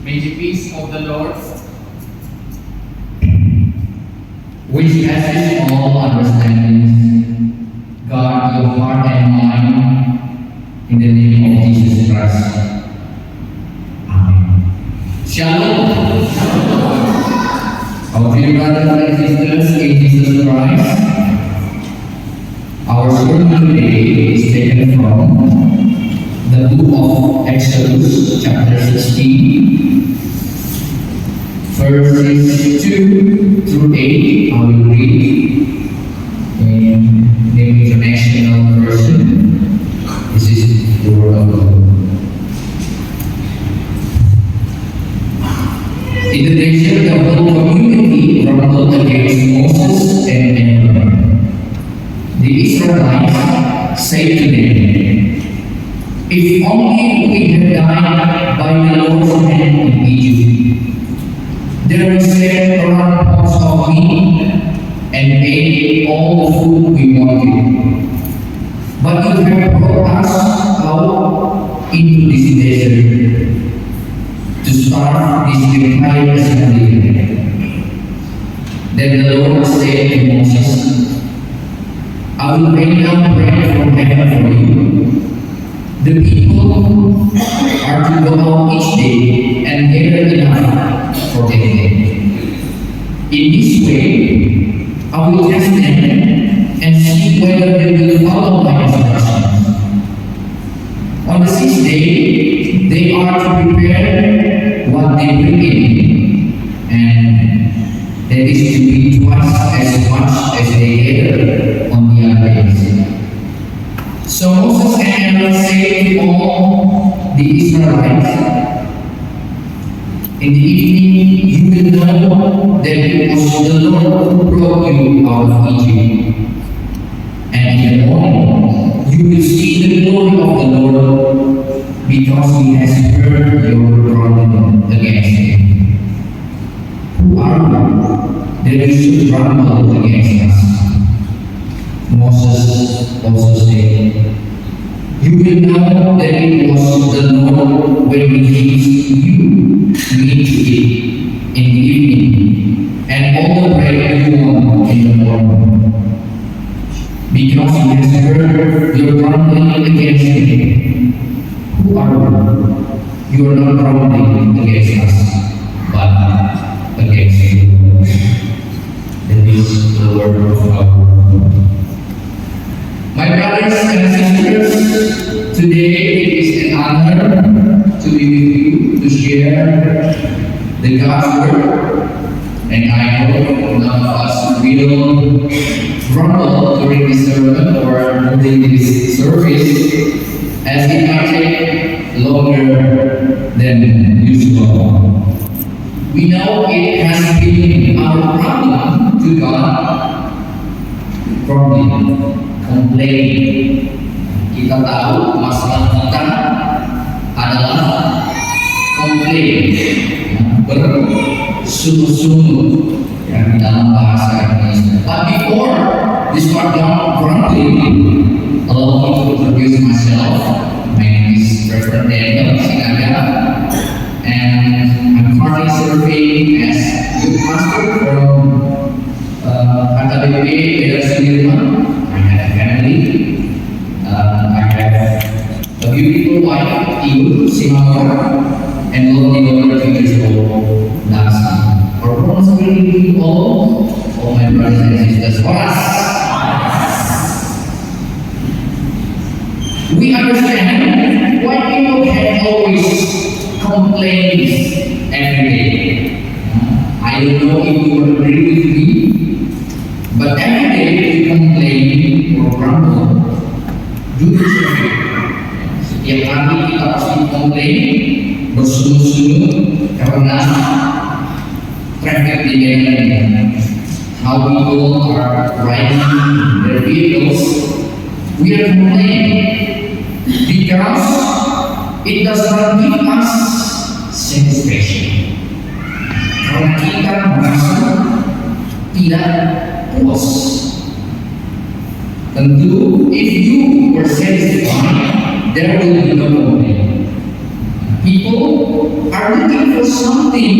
May the peace of the Lord, which passes all understanding, guard your heart and mind in the name of Jesus Christ. Amen. Shalom. Our dear brothers and sisters in Jesus Christ, our sermon today is taken from the book of Exodus, chapter 16, verses 2 through 8. I will read in the International Version. This is the word of God. In the desert, the whole community grumbled against Moses and Aaron. The Israelites said to them, "If only we had died by the Lord's hand in Egypt, there we sat around pots of meat and ate all the food we wanted. But you have brought us out into this desert to start this entire assembly." Then the Lord said to Moses, "I will rain down bread from heaven for you. The people are to go out each day and gather enough for that day. In this way, I will test them and see whether they will follow my instructions. On the sixth day, they are to prepare what they bring in, and that is to be twice as much as they gather on the other days." So Moses and Aaron said to all the Israelites, "In the evening you will know that it was the Lord who brought you out of Egypt. And in the morning you will see the glory of the Lord, because He has heard your grumbling against Him. Who are you that you should grumble against us?" Moses also said, "You will know that it was the Lord when He gives you meat to eat in the evening, and all the bread you want in the morning, because He has heard your grumbling against Him. Who are you? You are not grumbling against us, but against you." That is the word of God. My brothers and sisters, today it is an honor to be with you to share the God's word, and I know none of us will grumble during this sermon or during this service, as it might take longer than usual. We know it has been our problem to God, grumbling, komplain. Kita tahu masalah kita adalah komplain, bersungguh-sungguh yang di dalam bahasa Indonesia. But before we start grumbling, allow me to introduce myself. My name is Reverend Daniel Sinaga, and I'm currently serving as youth pastor from KKBP Medan Sudirman. I have a family. I have a beautiful wife, Ibu Simamora, and lovely daughter, 2 years old, Nancy. Our promise will be all my brothers and sisters for us. We understand why people can always complain every day. I don't know if you will agree with me, but every day we complain or grumble. Jujur saja, setiap hari kita pasti komplain, bersungguh-sungguh karena traffic di Medan. How people are riding their vehicles, we are complaining because it does not give us satisfaction. Karena kita merasa tidak puas. Tentu, if you were satisfied, there will be no complaint. People are are looking for something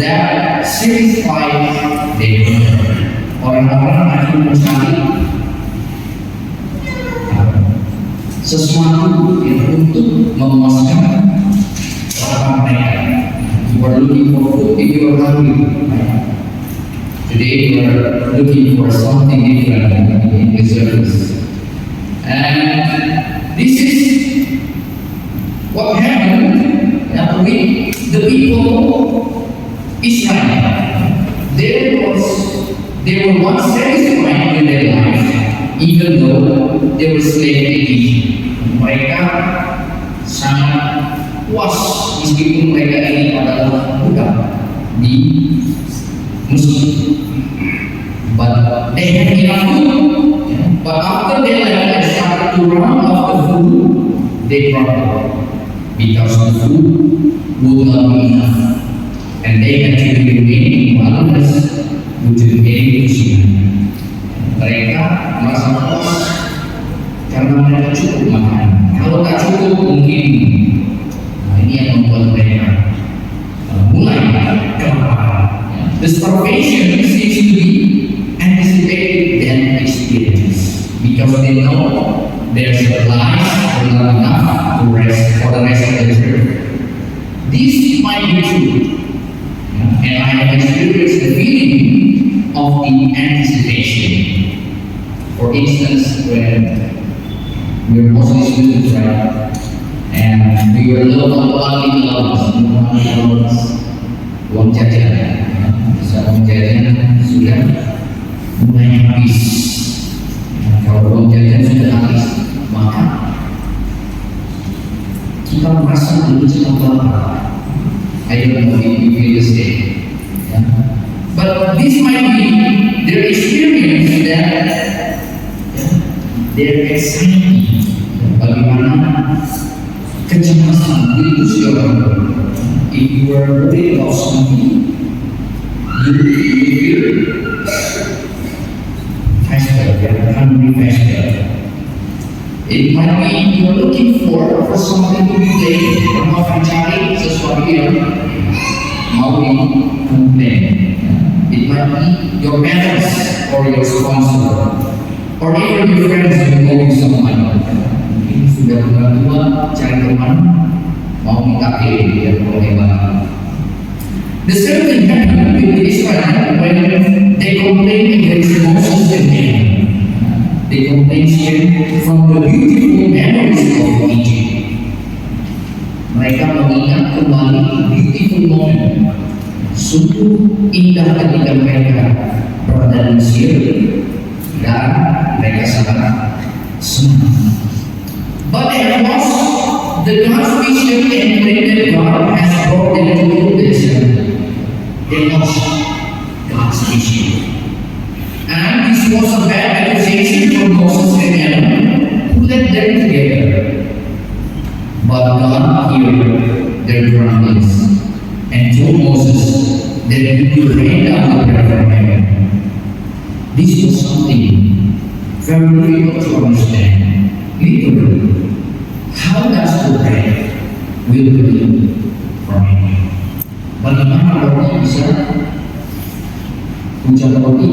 that satisfies their hunger. Orang-orang akan mencari sesuatu yang untuk memuaskan lapar mereka. You are looking for food if you are hungry. Today you are looking for something different in this service. And this is what happened with the people Israel. They were once satisfied with their life, even though they were slaves in Egypt. Mereka sangat puas meskipun mereka ini adalah budak di Mesir. But they had enough food. But after they left and started to run after food, they grumbled because the food would not be enough, and they had to remain in wilderness due to any kesulitan. Mereka merasa puas karena mereka cukup makan. Kalau tak cukup mungkin ini yang membuat mereka mulai kelaparan. The starvation seems to be anticipated than experience because they know their supplies are not enough to rest for the rest of the trip. This might be true, and I have experienced the feeling of the anticipation. For instance, when we were mostly students, right, and we were low-quality allowance, uang jajan, uang jajan sudah mulai habis. Kalau uang jajan sudah habis, maka kita merasa belum cukup lapar. I don't know if you feel the same. But this might be their experience that their anxiety, bagaimana kecemasan itu seorang. If you are worried about something, you feel faster, hungry faster. It might be you are looking for something to be played, or mencari sesuatu yang mau di-complain. It might be your parents or your sponsor, or even your friends who know someone. Mungkin sudah tua cari teman, mau minta dia boleh banget. The same thing happened with Israel when they complained against Moses and Aaron. They complained from the beautiful memories of Egypt. Mereka mengingat kembali beautiful moment. Sungguh indah ketika mereka berada di Mesir dan mereka sangat senang. But they lost the God's vision and when that God has brought them to this, they lost God's vision. And this was a bad accusation for Moses and Aaron, who led them together. But God heard their grumblings and told Moses that he would rain down the bread from heaven. This was something very difficult to understand. Literally, how does the bread will rain from heaven? Bagaimana roti bisa hujan roti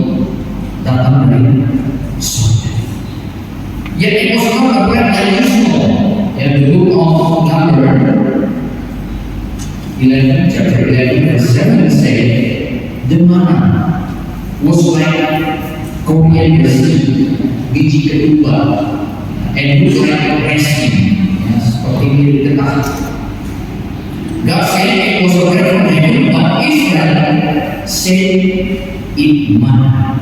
datang dari surga? Yet it was not a bread that usual. In the book of Numbers 11, chapter 11, verse 7 says, the manna was like coriander seed, biji ketumbar, and it was like resting. Seperti ini dikatakan. God said it was a bread from heaven, but Israel said it manna.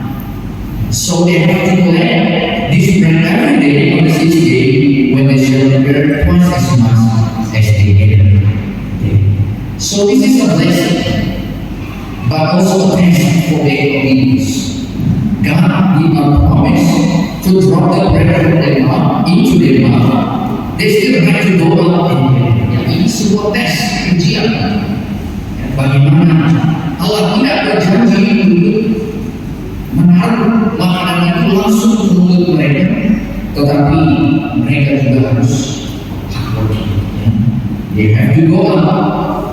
So they have to collect this bread every day on the sixth day when they shall prepare twice as much as they get. So this is a blessing, but also a test for their obedience. God did not promise to drop the bread from their mouth into their mouth. They still have to go out and get it. Ini sebuah tes ujian. Bagaimana Allah tidak berjanji untuk menaruh makanan itu langsung ke mulut mereka, tetapi mereka juga harus hak. They have to go out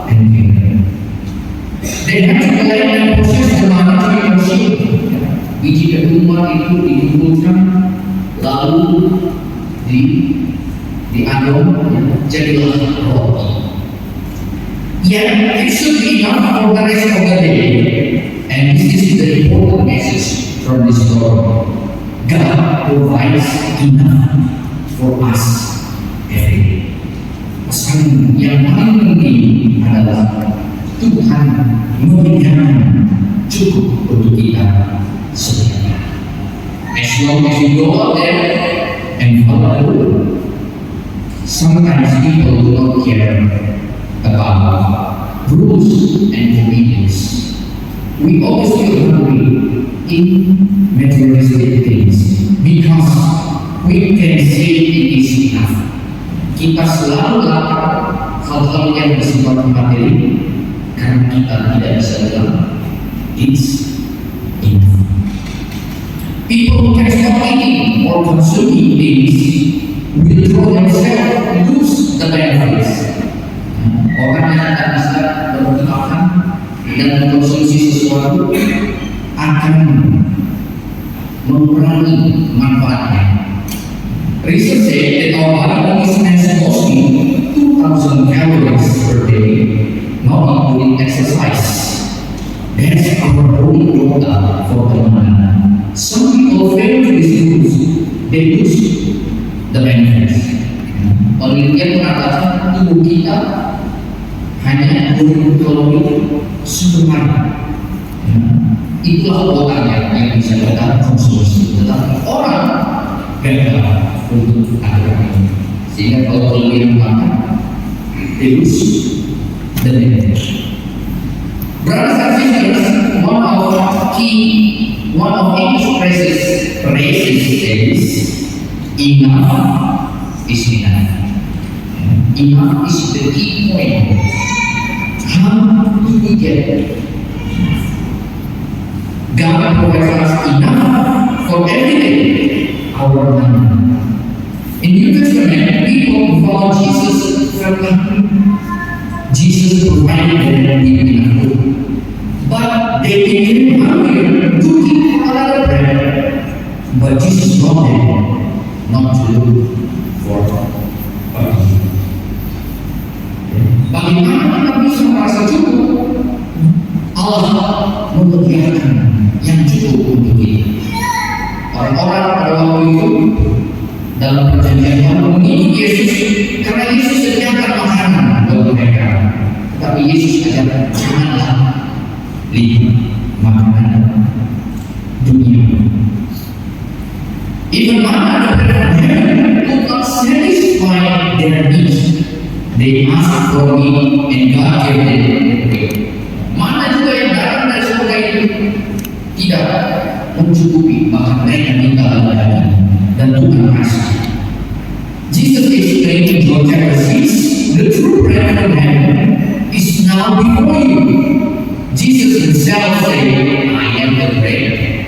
minuman itu dikumpulkan lalu diaduk jadilah roti. Yet it should be enough for the rest of the day. And this is the important message from this story. God provides enough for us every day. Pesan yang paling penting adalah Tuhan memberikan cukup untuk kita setiap hari. As long as you go out there and follow the Lord. Sometimes people do not care about rules and convenience. We always feel hungry in materialistic things because we can say it is enough. Kita selalu lapar hal-hal yang bersifat materi karena kita tidak bisa bilang it's enough. People who can stop eating or consuming things withdraw themselves, lose the benefits. Orang yang tak bisa berhenti makan dan mengkonsumsi sesuatu akan mengurangi manfaatnya. Research said that our body only spends mostly 2,000 calories per day, not including exercise. That's our only quota for the month. Some people fail to lose, they lose the benefits. Penelitian mengatakan tubuh kita hanya 20 kalori sehari. Itulah kuotanya yang bisa kita konsumsi. Tetapi orang gagal untuk aturan ini, sehingga kalau kelebihan makan, terus dan brothers and sisters, one of English phrases says, enough is enough. Enough is the key point. How do we get it? God provides us enough for everything, our money. In New Testament, people who follow Jesus felt hungry. Jesus provided them with enough food. But they became hungrier looking for another bread. But Jesus told them not to look for food. Bagaimana kita bisa merasa cukup? Allah menyediakan yang cukup untuk kita. Orang-orang pada waktu itu dalam perjanjian baru mengikuti Yesus karena Yesus sediakan makanan buat mereka. Tetapi Yesus ajarkan janganlah lihat makanan dunia. Even mana from heaven could not satisfy their needs. They asked for me and God gave them. Mana juga yang datang dari surga itu tidak mencukupi, maka mereka minta lagi dan Tuhan kasih. Jesus explained in John chapter 6, the true bread from heaven is now before you. Jesus himself said, I am the bread of life.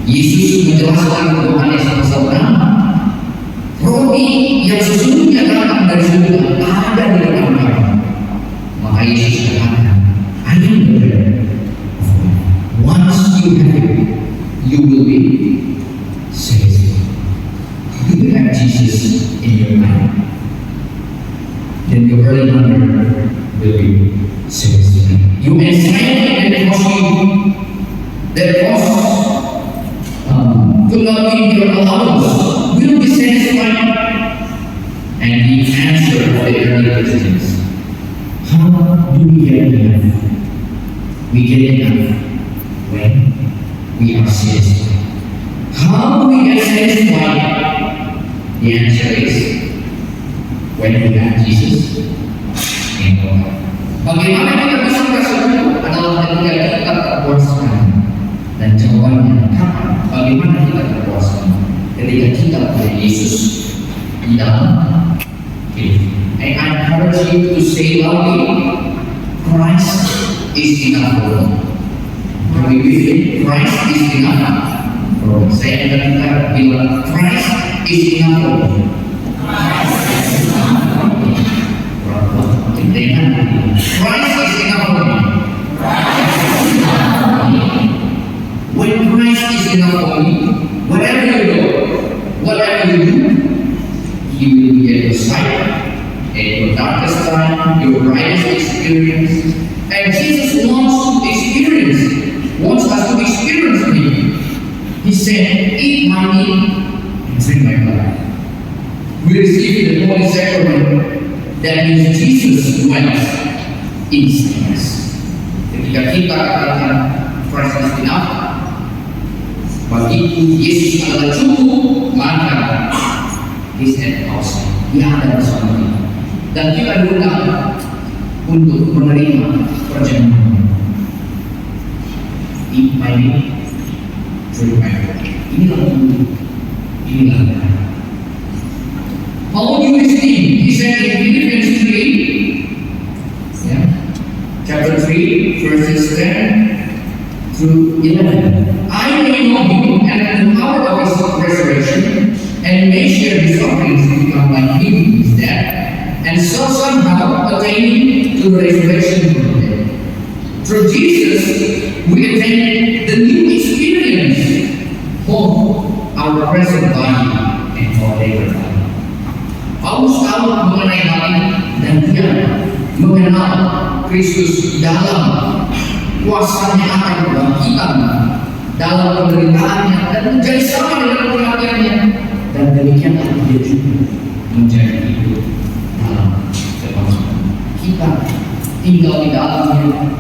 Yesus menjelaskan Yohanes pasal 6, roti yang sesungguhnya datang dari surga ada di dalam kamu. Maka Yesus katakan, I am the bread of life. Once you have it, you will be satisfied. You will have Jesus in your life. Then your early hunger will be satisfied. You anxiety that costs to not be your allowance will be satisfied. And the answer for the early Christians. How do we get enough? We get enough when we are satisfied. How do we get satisfied? The answer is when we have Jesus in our life. Bagaimana kita bisa merasa cukup adalah ketika kita terpuaskan. Dan jawabannya kapan? Bagaimana kita terpuaskan? Ketika kita punya Yesus di dalam hidup. And I encourage you to say loudly, Christ is enough for me. When we believe Christ is enough for me. Saya akan kita bilang, Christ is enough for me. Christ is enough for me. Christ is enough for me. Christ is enough for me. Wherever you go, whatever you do, He will be at your side, at your darkest time, your brightest experience. And Jesus wants us to experience Him. He said, eat my meat and drink my blood. We receive the Holy Sacrament, that means Jesus dwells inside us. Ketika kita katakan Christ is enough, bagiku Yesus adalah cukup, maka He's at our side. Dia ada bersama kita. Dan kita diundang untuk menerima perjamuan. Eat my meat, drink my blood. Inilah tubuh, inilah darah. How do you esteem? He said in Philippians 3, chapter 3, verses 10 through 11. I may know Him and the power of His resurrection, and may share His sufferings to become like Him who is dead, and so somehow attaining to the resurrection from the dead. Through Jesus, we attain the new experience of our present body and our later body. Paulus tahu mengenai hal ini dan dia mengenal Kristus dalam kuasanya akan kebangkitan, dalam penderitaannya dan menjadi sama dengan kematiannya, dan demikian dia juga menjadi hidup dalam kebangkitan. Kita tinggal di dalamnya,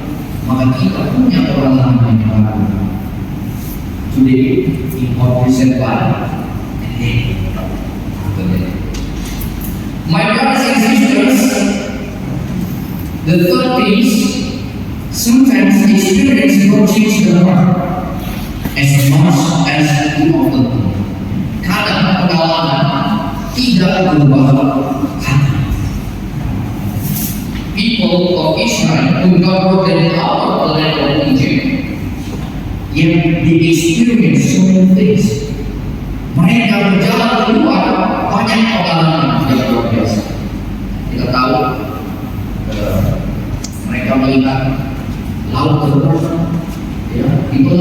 maka kita punya pengalaman yang baru. Today in our present body and then after that. My brothers and sisters, the third things, sometimes experience don't change the heart as much as we often do. Kadang pengalaman tidak berubah hati. People of Israel who God brought them out of the land of Egypt, yet they experience so many things. Mereka berjalan keluar banyak pengalaman yang luar biasa. Kita tahu mereka melihat laut terbuka, itu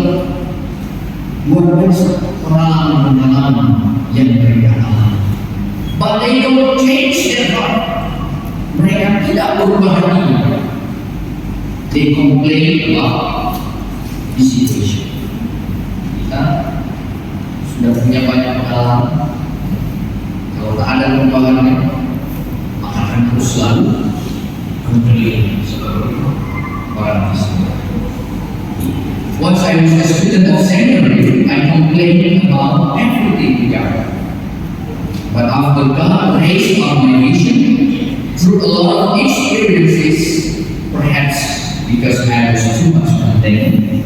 luar biasa pengalaman yang mereka alami. But they don't change their heart. Mereka tidak berubah hati. They complain about the situation. Kita sudah punya banyak pengalaman. Kalau tak ada perubahannya, maka akan terus selalu komplain seperti orang tersebut. Once I was a student of seminary, I complained about everything in God. But after God raised up my vision through a lot of experiences, perhaps because I was too much mundane,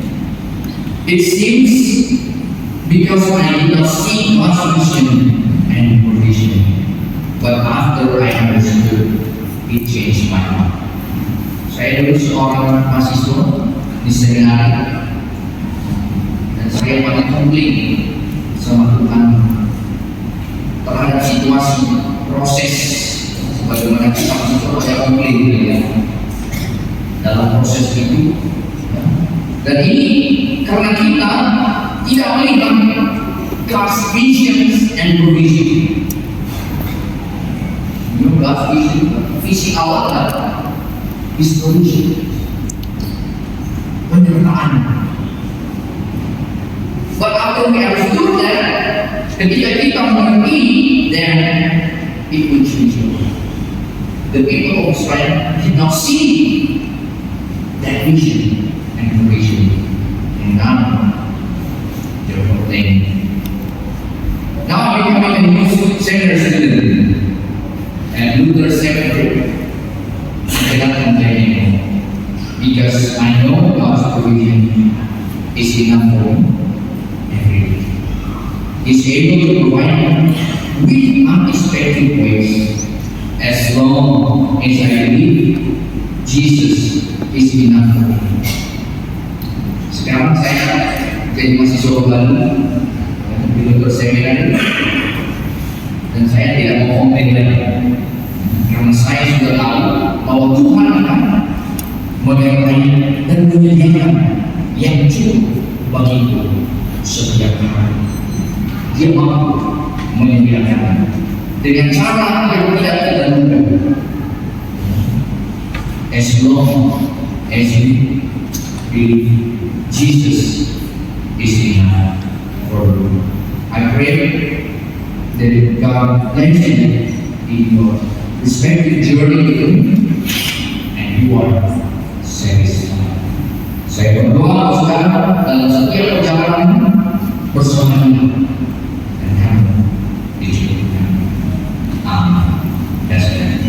it seems because I did not see God's vision and provision. But after I understood, it changed my heart. Saya dulu seorang mahasiswa di seminari, dan saya banyak komplain sama Tuhan terhadap situasi, proses, bagaimana kita mahasiswa banyak komplain dalam proses itu. Dan ini karena kita tidak melihat God's visions and provision. God's vision, visi Allah adalah His provision, penyertaan. But after we understood that, ketika kita mengerti, then it will change. The people of Israel did not see that vision and provision, and now they're complaining. Now I'm becoming a new seminary student, and Luther Seminary, I cannot complain anymore, because I know God's provision is enough for me every day. He's able to provide with unexpected ways, as long as I believe Jesus is enough for me. Sekarang saya jadi mahasiswa baru di Luther Seminary, dan saya tidak mau komplain lagi, karena saya sudah tahu bahwa Tuhan akan menyertai dan menyediakan yang cukup bagiku setiap hari. Dia mampu menyediakan dengan cara yang tidak terduga. As long as you believe Jesus is enough for you. I pray that God bless you in your respective journey and you are satisfied. Saya berdoa saudara dalam setiap perjalanan bersama ini dan kamu dicukupkan. Amin. That's it.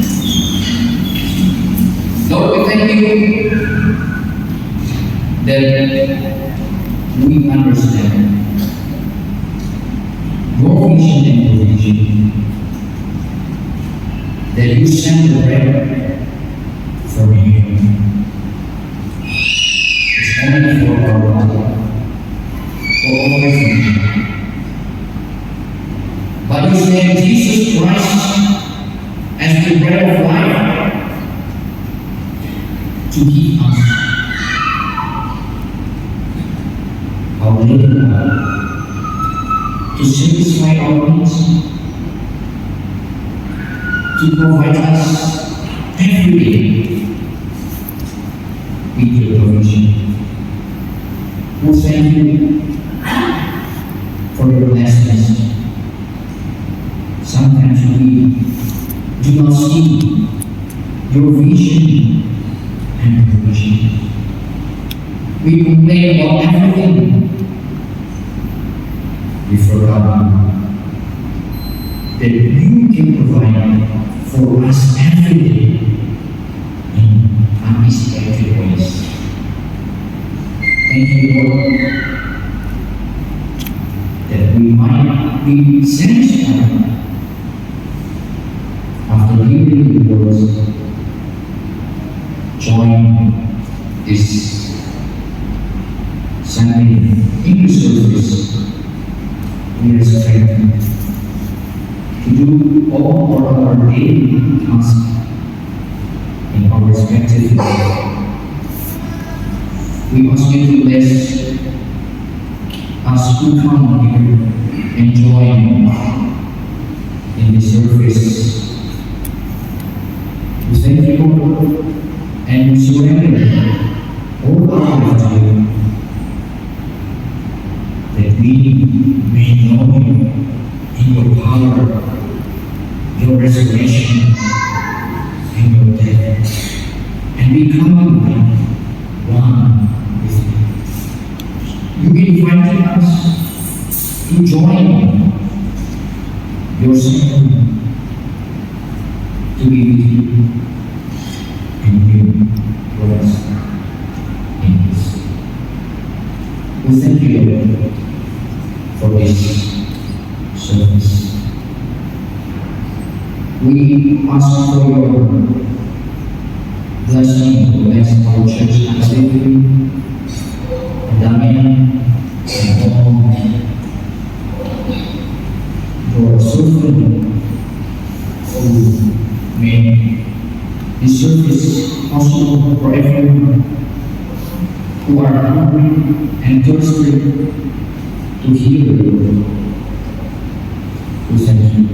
Lord, we thank you that we understand your mission and provision, that you send the bread from you. It's only for our body, for our food. But you send Jesus Christ as the bread of life to give us our living life, to satisfy our needs, to provide us every day with your provision. We thank you for your blessings. Sometimes we do not see your vision and provision. We complain about everything. We forgot that you can provide for us every day in unexpected ways. Thank you, Lord, that we might be satisfied after hearing the words. Join this Sunday English service. We are strengthened to do all of our daily tasks in our respective ways. We ask you to bless us who come here and join in this service. We thank you, Lord, and we surrender all our life to you, that we may know you in your power, your resurrection, and your death, and become one with you. You invite us to join your Son, to be with you, and you for us in this. We thank you, Lord, for this service. We ask for your blessing to bless our church activity, Damian, and all your servant who made this service possible for everyone who are hungry and thirsty to hear the word. We thank you.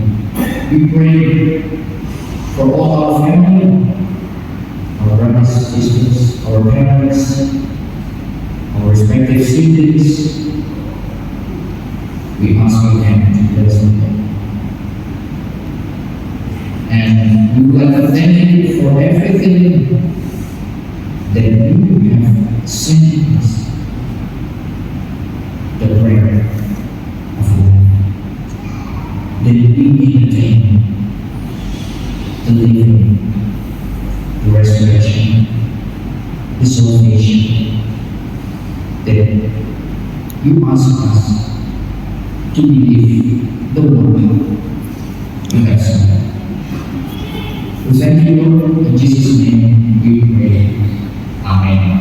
We pray for all our family, our brothers, sisters, our parents, our respective siblings. We ask you to bless them. And we would like to thank you for everything that you have sent us. The prayer of life, that we may attain the living, the resurrection, the salvation that you ask us to believe the word you have sent. We thank you, Lord. In Jesus' name we pray. Amen.